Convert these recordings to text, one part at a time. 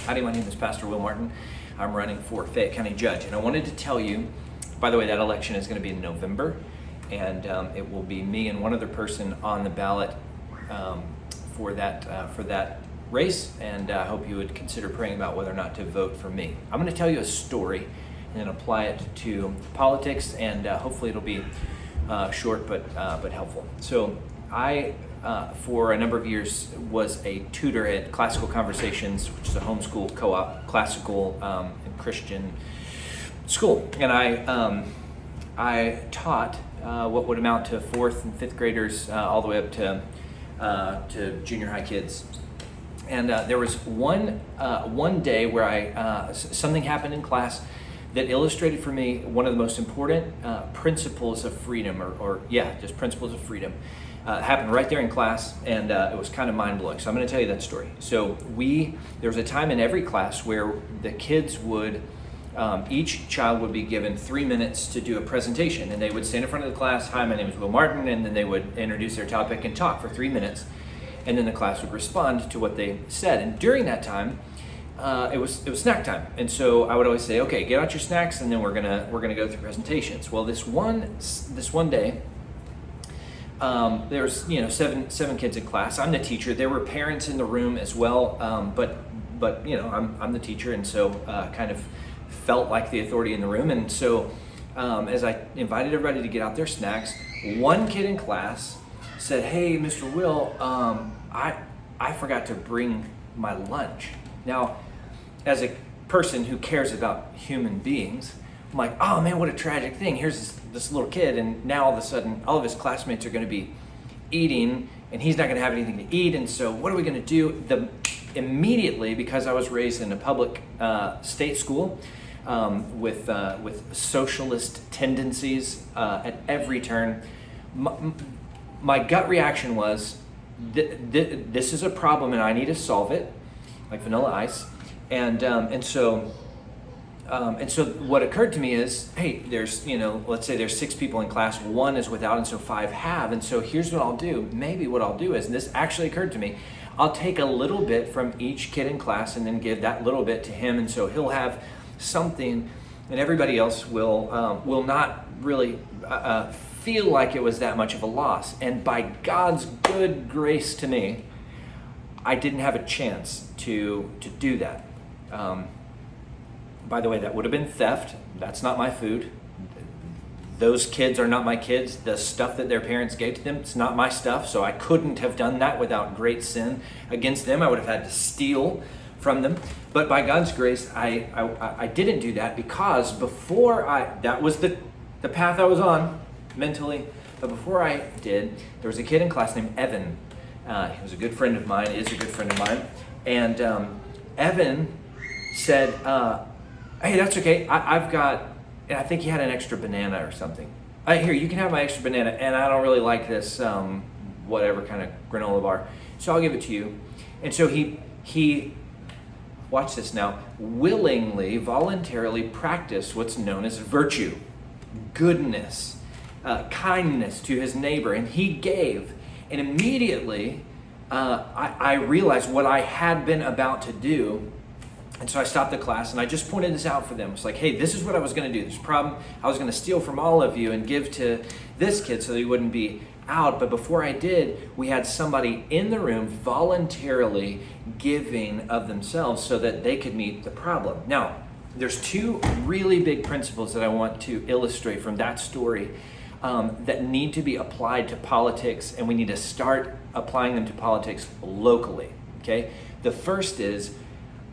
Howdy, my name is Pastor Will Martin. I'm running for Fayette County Judge, and I wanted to tell you, by the way, that election is going to be in November, and it will be me and one other person on the ballot for that race, and I hope you would consider praying about whether or not to vote for me. I'm going to tell you a story and then apply it to politics, and hopefully it'll be short but helpful. So I, for a number of years, was a tutor at Classical Conversations, which is a homeschool co-op, classical and Christian school. And I taught what would amount to fourth and fifth graders all the way up to junior high kids. And there was one day where something happened in class that illustrated for me one of the most important principles of freedom, just principles of freedom. Happened right there in class, and it was kind of mind-blowing. So I'm going to tell you that story. So there was a time in every class where the kids would, each child would be given 3 minutes to do a presentation, and they would stand in front of the class, "Hi, my name is Will Martin," and then they would introduce their topic and talk for 3 minutes, and then the class would respond to what they said. And during that time, it was snack time, and so I would always say, "Okay, get out your snacks, and then we're gonna go through presentations." Well, this one day, there's seven kids in class. I'm the teacher. There were parents in the room as well, but I'm the teacher, and so kind of felt like the authority in the room. And so as I invited everybody to get out their snacks, one kid in class said, "Hey, Mr. Will, I forgot to bring my lunch." Now, as a person who cares about human beings, I'm like, "Oh man, what a tragic thing. Here's this little kid, and now all of a sudden all of his classmates are going to be eating, and he's not going to have anything to eat, and so what are we going to do?" Immediately, because I was raised in a public state school with socialist tendencies at every turn, my gut reaction was, this is a problem and I need to solve it, like Vanilla Ice. And so what occurred to me is, hey, there's, let's say there's 6 people in class, 1 is without, and so 5 have. And so here's what I'll do. Maybe what I'll do is, and this actually occurred to me, I'll take a little bit from each kid in class and then give that little bit to him. And so he'll have something, and everybody else will not really feel like it was that much of a loss. And by God's good grace to me, I didn't have a chance to do that. By the way, that would have been theft. That's not my food. Those kids are not my kids. The stuff that their parents gave to them, it's not my stuff. So I couldn't have done that without great sin against them. I would have had to steal from them. But by God's grace, I didn't do that, because that was the path I was on mentally. But before I did, there was a kid in class named Evan. He was a good friend of mine, is a good friend of mine. And Evan said, "Hey, that's okay. I've got," and I think he had an extra banana or something. "Here, you can have my extra banana, and I don't really like this whatever kind of granola bar, so I'll give it to you." And so he watch this now, willingly, voluntarily practiced what's known as virtue, goodness, kindness to his neighbor, and he gave. And immediately, I realized what I had been about to do. And so I stopped the class and I just pointed this out for them. It's like, hey, this is what I was going to do. This problem, I was going to steal from all of you and give to this kid so that he wouldn't be out. But before I did, we had somebody in the room voluntarily giving of themselves so that they could meet the problem. Now, there's 2 really big principles that I want to illustrate from that story that need to be applied to politics, and we need to start applying them to politics locally, okay? The first is,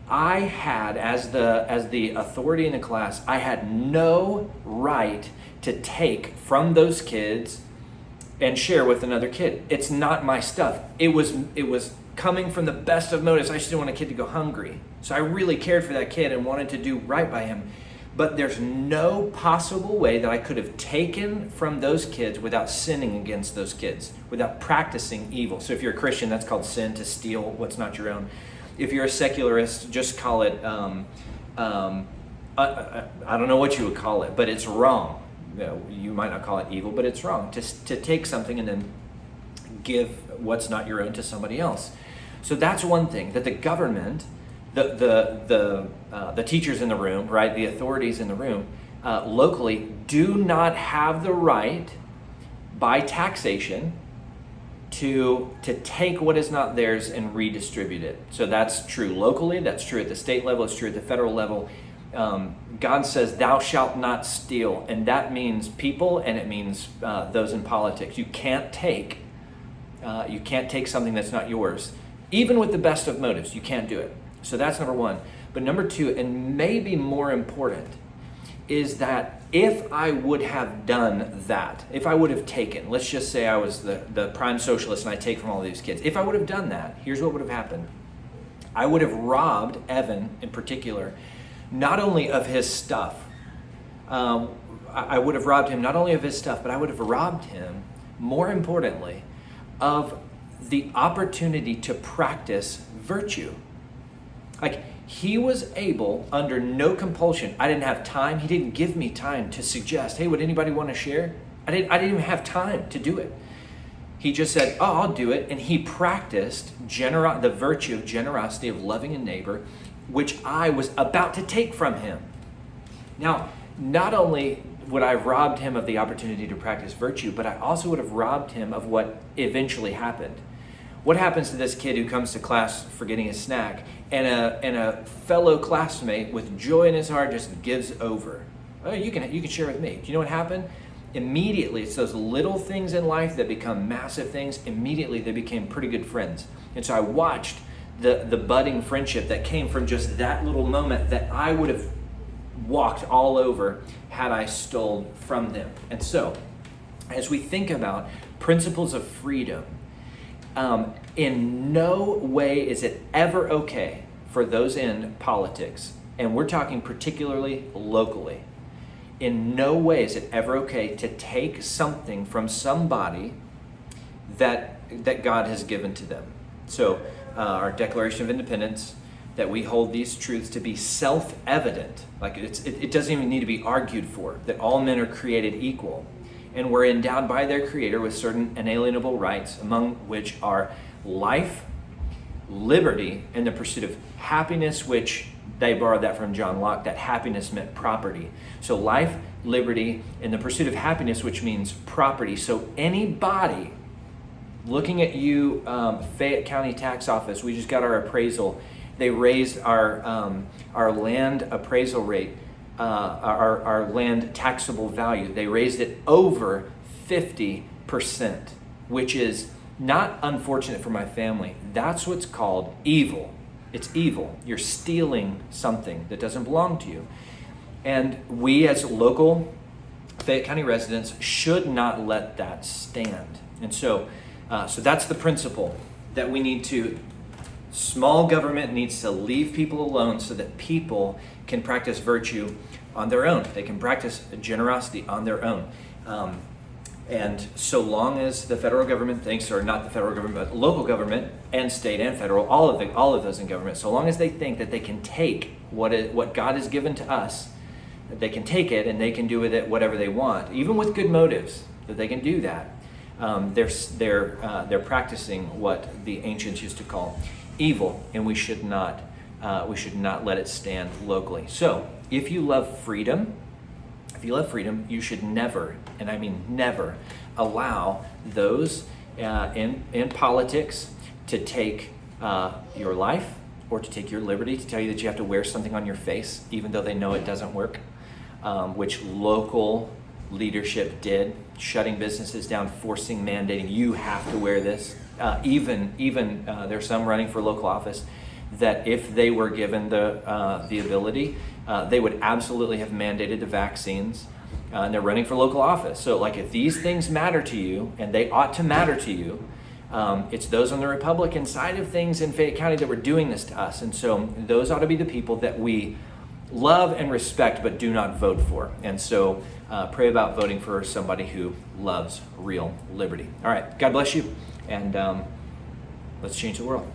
I had, as the authority in the class, I had no right to take from those kids and share with another kid. It's not my stuff. It was coming from the best of motives. I just didn't want a kid to go hungry. So I really cared for that kid and wanted to do right by him. But there's no possible way that I could have taken from those kids without sinning against those kids, without practicing evil. So if you're a Christian, that's called sin, to steal what's not your own. If you're a secularist, just call it, I don't know what you would call it, but it's wrong. You might not call it evil, but it's wrong to take something and then give what's not your own to somebody else. So that's one thing, that the government the teachers in the room, right, the authorities in the room, locally, do not have the right by taxation to take what is not theirs and redistribute it. So that's true locally, that's true at the state level, it's true at the federal level. God says, thou shalt not steal, and that means people, and it means those in politics. You can't take something that's not yours, even with the best of motives. You can't do it. So that's number one. But number two, and maybe more important, is that if I would have done that, if I would have taken, let's just say I was the prime socialist and I take from all these kids. If I would have done that, here's what would have happened. I would have robbed Evan in particular, not only of his stuff. I would have robbed him not only of his stuff, but I would have robbed him, more importantly, of the opportunity to practice virtue. Like, he was able, under no compulsion. I didn't have time. He didn't give me time to suggest, hey, would anybody want to share? I didn't even have time to do it. He just said, oh, I'll do it. And he practiced the virtue of generosity, of loving a neighbor, which I was about to take from him. Now, not only would I have robbed him of the opportunity to practice virtue, but I also would have robbed him of what eventually happened. What happens to this kid who comes to class forgetting his snack, and a fellow classmate with joy in his heart just gives over? Oh, you can share with me. Do you know what happened? Immediately, it's those little things in life that become massive things. Immediately, they became pretty good friends. And so I watched the budding friendship that came from just that little moment that I would have walked all over had I stole from them. And so, as we think about principles of freedom, in no way is it ever okay for those in politics, and we're talking particularly locally, in no way is it ever okay to take something from somebody that God has given to them. So our Declaration of Independence, that we hold these truths to be self-evident, like it doesn't even need to be argued for, that all men are created equal, and were endowed by their Creator with certain inalienable rights, among which are life, liberty, and the pursuit of happiness, which they borrowed that from John Locke, that happiness meant property. So life, liberty, and the pursuit of happiness, which means property. So anybody looking at you, Fayette County Tax Office, we just got our appraisal. They raised our land appraisal rate, our land taxable value. They raised it over 50%, which is not unfortunate for my family. That's what's called evil. It's evil. You're stealing something that doesn't belong to you. And we as local Fayette County residents should not let that stand. And so that's the principle that we need to. Small government needs to leave people alone so that people can practice virtue on their own. They can practice generosity on their own. And so long as the federal government thinks, or not the federal government, but local government and state and federal, all of those in government, so long as they think that they can take what God has given to us, that they can take it and they can do with it whatever they want, even with good motives, that they can do that. They're practicing what the ancients used to call evil, and we should not let it stand locally. So, if you love freedom, you should never, and I mean never, allow those in politics to take your life or to take your liberty, to tell you that you have to wear something on your face, even though they know it doesn't work, which local leadership did, shutting businesses down, forcing, mandating, you have to wear this. Even there's some running for local office that if they were given the ability, they would absolutely have mandated the vaccines, and they're running for local office. So like, if these things matter to you, and they ought to matter to you, it's those on the Republican side of things in Fayette County that were doing this to us. And so those ought to be the people that we love and respect, but do not vote for. And so pray about voting for somebody who loves real liberty. All right, God bless you, and let's change the world.